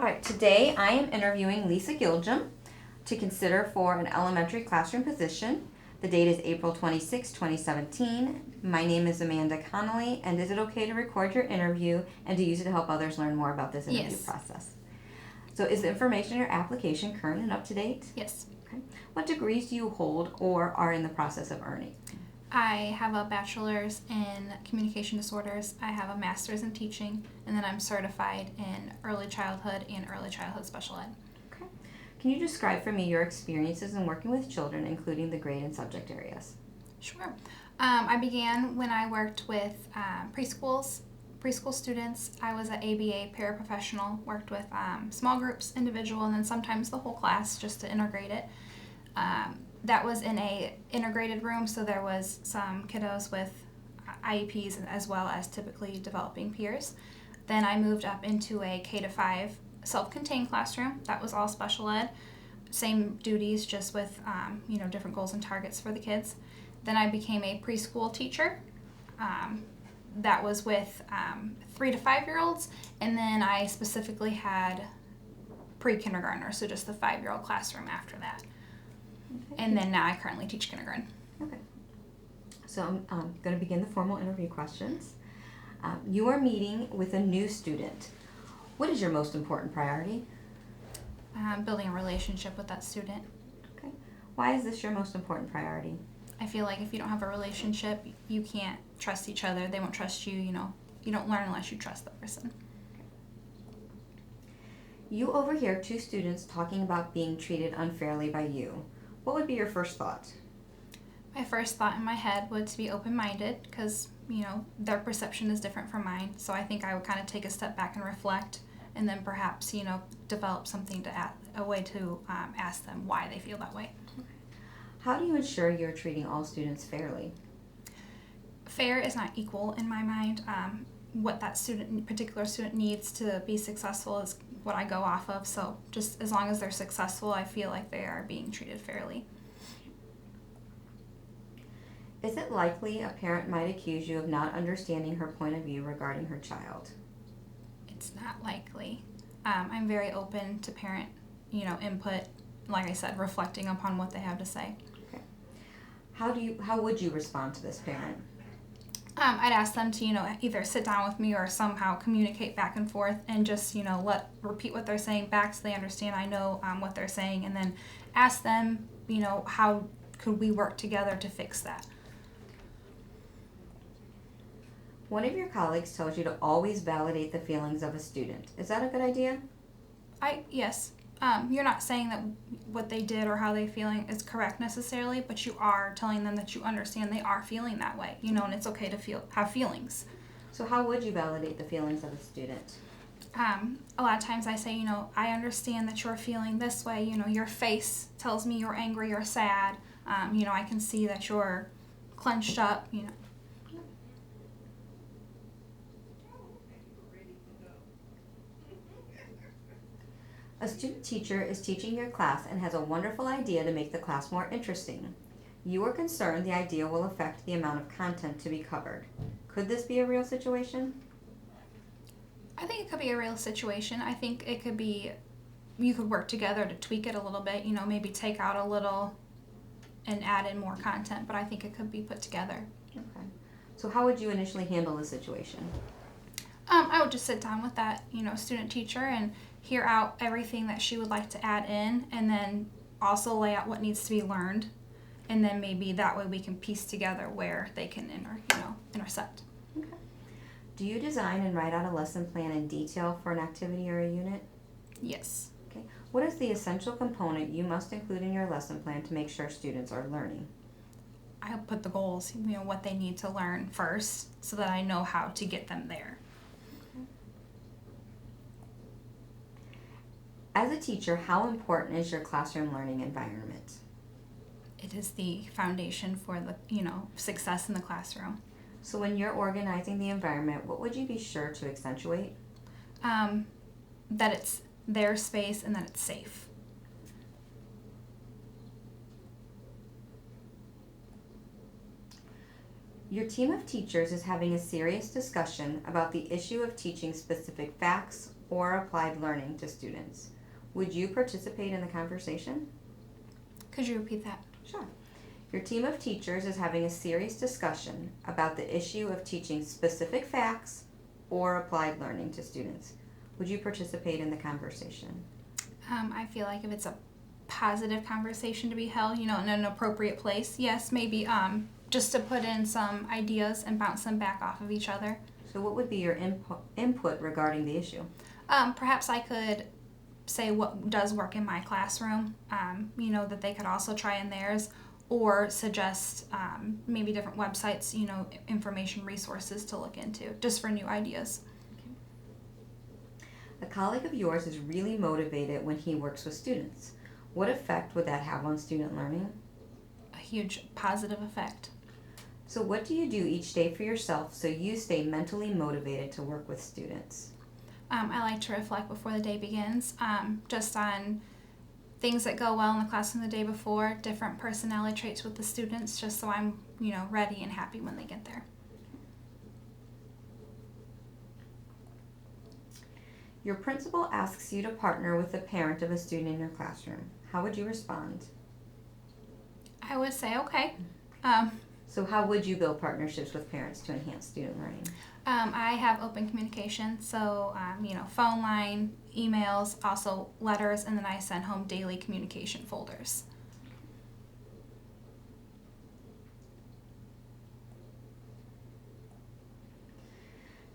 All right, today I am interviewing Lisa Giljam to consider for an elementary classroom position. The date is April 26, 2017. My name is Amanda Connolly, and is it okay to record your interview and to use it to help others learn more about this interview Yes. process? So is the information in your application current and up to date? Yes. Okay. What degrees do you hold or are in the process of earning? I have a bachelor's in communication disorders. I have a master's in teaching, and then I'm certified in early childhood and early childhood special ed. Okay. Can you describe for me your experiences in working with children, including the grade and subject areas? Sure. I began when I worked with preschool students. I was an ABA paraprofessional, worked with small groups, individual, and then sometimes the whole class just to integrate it. That was in a integrated room, so there was some kiddos with IEPs as well as typically developing peers. Then I moved up into a K-5 self-contained classroom. That was all special ed. Same duties, just with different goals and targets for the kids. Then I became a preschool teacher. That was with 3 to 5 year olds, and then I specifically had pre-kindergartners, so just the 5-year-old classroom after that. And then now I currently teach kindergarten. Okay. So I'm going to begin the formal interview questions. You are meeting with a new student. What is your most important priority? Building a relationship with that student. Okay. Why is this your most important priority? I feel like if you don't have a relationship, you can't trust each other. They won't trust you. You don't learn unless you trust the person. You overhear two students talking about being treated unfairly by you. What would be your first thought? My first thought in my head was to be open-minded because, their perception is different from mine. So I think I would kind of take a step back and reflect, and then perhaps, develop something a way to ask them why they feel that way. How do you ensure you're treating all students fairly? Fair is not equal in my mind. What that particular student needs to be successful is what I go off of. So just as long as they're successful, I feel like they are being treated fairly. Is it likely a parent might accuse you of not understanding her point of view regarding her child? It's not likely. I'm very open to parent, input. Like I said, reflecting upon what they have to say. Okay. How would you respond to this parent? I'd ask them to, either sit down with me or somehow communicate back and forth and just, repeat what they're saying back so they understand I know what they're saying, and then ask them, how could we work together to fix that? One of your colleagues tells you to always validate the feelings of a student. Is that a good idea? Yes. You're not saying that what they did or how they're feeling is correct necessarily, but you are telling them that you understand they are feeling that way, and it's okay to have feelings. So how would you validate the feelings of a student? A lot of times I say, I understand that you're feeling this way. Your face tells me you're angry or sad. I can see that you're clenched up, A student teacher is teaching your class and has a wonderful idea to make the class more interesting. You are concerned the idea will affect the amount of content to be covered. Could this be a real situation? I think it could be a real situation. I think it could be, you could work together to tweak it a little bit, maybe take out a little and add in more content, but I think it could be put together. Okay. So how would you initially handle the situation? I would just sit down with that, student teacher and hear out everything that she would like to add in, and then also lay out what needs to be learned, and then maybe that way we can piece together where they can intersect. Okay. Do you design and write out a lesson plan in detail for an activity or a unit? Yes. Okay. What is the essential component you must include in your lesson plan to make sure students are learning? I put the goals, what they need to learn first, so that I know how to get them there. As a teacher, how important is your classroom learning environment? It is the foundation for the, success in the classroom. So when you're organizing the environment, what would you be sure to accentuate? That it's their space and that it's safe. Your team of teachers is having a serious discussion about the issue of teaching specific facts or applied learning to students. Would you participate in the conversation? Could you repeat that? Sure. Your team of teachers is having a serious discussion about the issue of teaching specific facts or applied learning to students. Would you participate in the conversation? I feel like if it's a positive conversation to be held, in an appropriate place, yes, maybe just to put in some ideas and bounce them back off of each other. So what would be your input regarding the issue? Perhaps I could say what does work in my classroom, that they could also try in theirs, or suggest maybe different websites, information resources to look into, just for new ideas. A colleague of yours is really motivated when he works with students. What effect would that have on student learning? A huge positive effect. So what do you do each day for yourself so you stay mentally motivated to work with students? I like to reflect before the day begins, just on things that go well in the classroom the day before, different personality traits with the students, just so I'm, ready and happy when they get there. Your principal asks you to partner with the parent of a student in your classroom. How would you respond? I would say, okay. So how would you build partnerships with parents to enhance student learning? I have open communication, so, phone line, emails, also letters, and then I send home daily communication folders.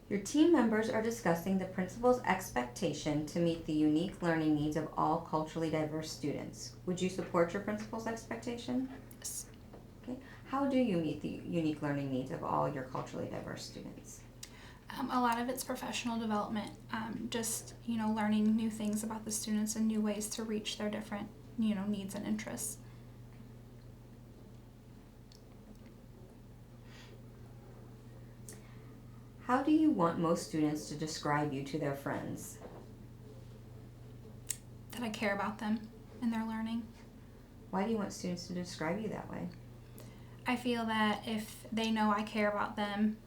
Your team members are discussing the principal's expectation to meet the unique learning needs of all culturally diverse students. Would you support your principal's expectation? Yes. Okay. How do you meet the unique learning needs of all your culturally diverse students? A lot of it's professional development, just, learning new things about the students and new ways to reach their different, needs and interests. How do you want most students to describe you to their friends? That I care about them and their learning. Why do you want students to describe you that way? I feel that if they know I care about them,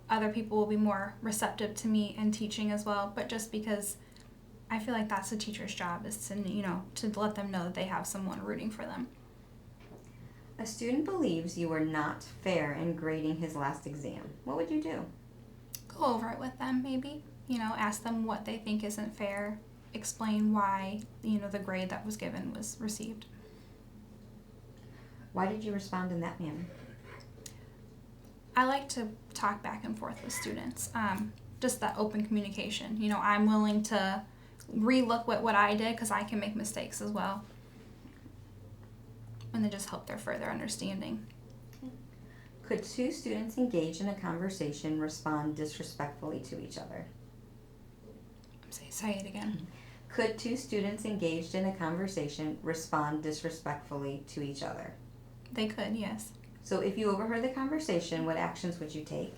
other people will be more receptive to me and teaching as well. But just because I feel like that's the teacher's job, is to, to let them know that they have someone rooting for them. A student believes you were not fair in grading his last exam. What would you do? Go over it with them, maybe. Ask them what they think isn't fair. Explain why, the grade that was given was received. Why did you respond in that manner? I like to talk back and forth with students. Just that open communication. I'm willing to re-look at what I did because I can make mistakes as well. And then just help their further understanding. Could two students engaged in a conversation respond disrespectfully to each other? Say it again. Could two students engaged in a conversation respond disrespectfully to each other? They could, yes. So if you overheard the conversation, what actions would you take?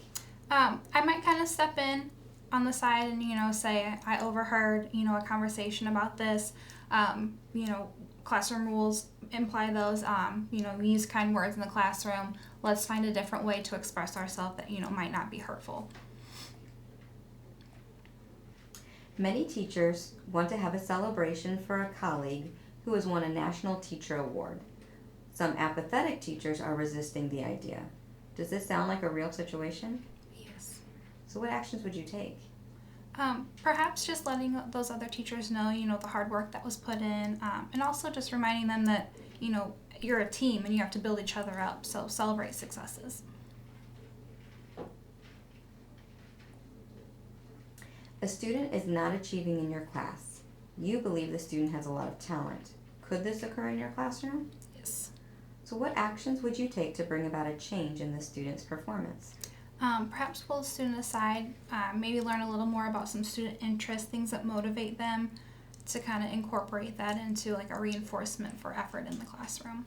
I might kind of step in on the side and, say, I overheard, a conversation about this. Classroom rules imply those. We use kind words in the classroom. Let's find a different way to express ourselves that, might not be hurtful. Many teachers want to have a celebration for a colleague who has won a National Teacher Award. Some apathetic teachers are resisting the idea. Does this sound like a real situation? Yes. So what actions would you take? Perhaps just letting those other teachers know, the hard work that was put in, and also just reminding them that, you're a team and you have to build each other up, so celebrate successes. A student is not achieving in your class. You believe the student has a lot of talent. Could this occur in your classroom? Yes. So what actions would you take to bring about a change in the student's performance? Perhaps pull the student aside, maybe learn a little more about some student interests, things that motivate them, to kind of incorporate that into like a reinforcement for effort in the classroom.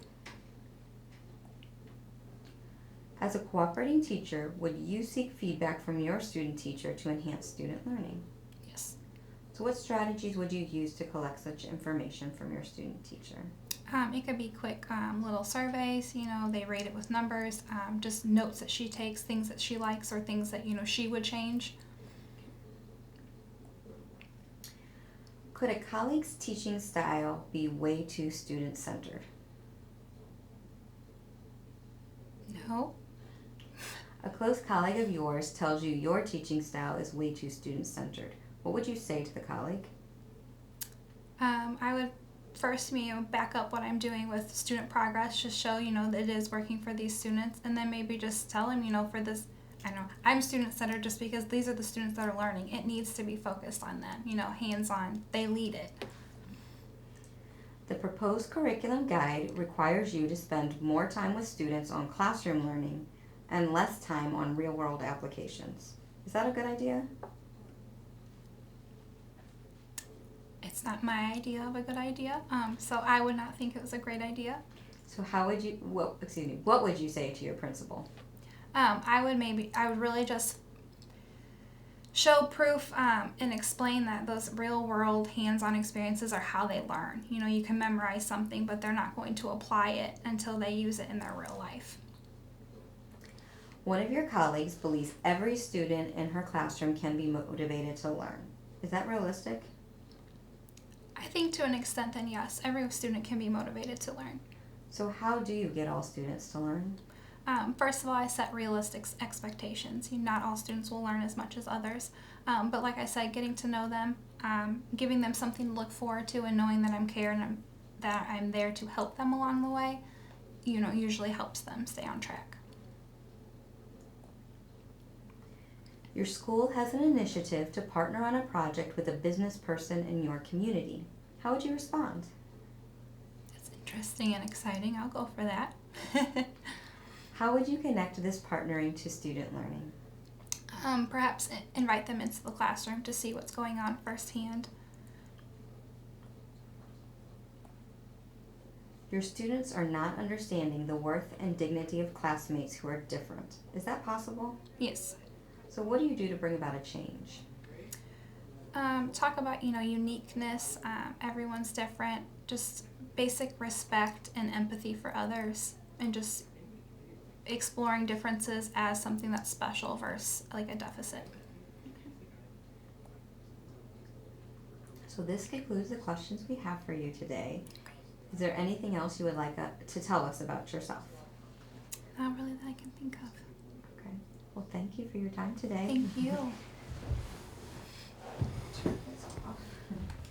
As a cooperating teacher, would you seek feedback from your student teacher to enhance student learning? Yes. So what strategies would you use to collect such information from your student teacher? It could be quick little surveys, they rate it with numbers, just notes that she takes, things that she likes or things that, she would change. Could a colleague's teaching style be way too student-centered? No. A close colleague of yours tells you your teaching style is way too student-centered. What would you say to the colleague? I would first, back up what I'm doing with student progress, just show, that it is working for these students, and then maybe just tell them, for this, I know, I'm student-centered just because these are the students that are learning. It needs to be focused on them, hands-on. They lead it. The proposed curriculum guide requires you to spend more time with students on classroom learning and less time on real-world applications. Is that a good idea? It's not my idea of a good idea, so I would not think it was a great idea. So what would you say to your principal? I would really just show proof and explain that those real world hands-on experiences are how they learn. You can memorize something, but they're not going to apply it until they use it in their real life. One of your colleagues believes every student in her classroom can be motivated to learn. Is that realistic? I think to an extent, then yes, every student can be motivated to learn. So how do you get all students to learn? First of all, I set realistic expectations. Not all students will learn as much as others. But like I said, getting to know them, giving them something to look forward to, and knowing that I'm caring and that I'm there to help them along the way, usually helps them stay on track. Your school has an initiative to partner on a project with a business person in your community. How would you respond? It's interesting and exciting. I'll go for that. How would you connect this partnering to student learning? Perhaps invite them into the classroom to see what's going on firsthand. Your students are not understanding the worth and dignity of classmates who are different. Is that possible? Yes. So what do you do to bring about a change? Talk about, uniqueness. Everyone's different. Just basic respect and empathy for others, and just exploring differences as something that's special versus like a deficit. So this concludes the questions we have for you today. Is there anything else you would like to tell us about yourself? Not really that I can think of. Okay. Well, thank you for your time today. Thank you.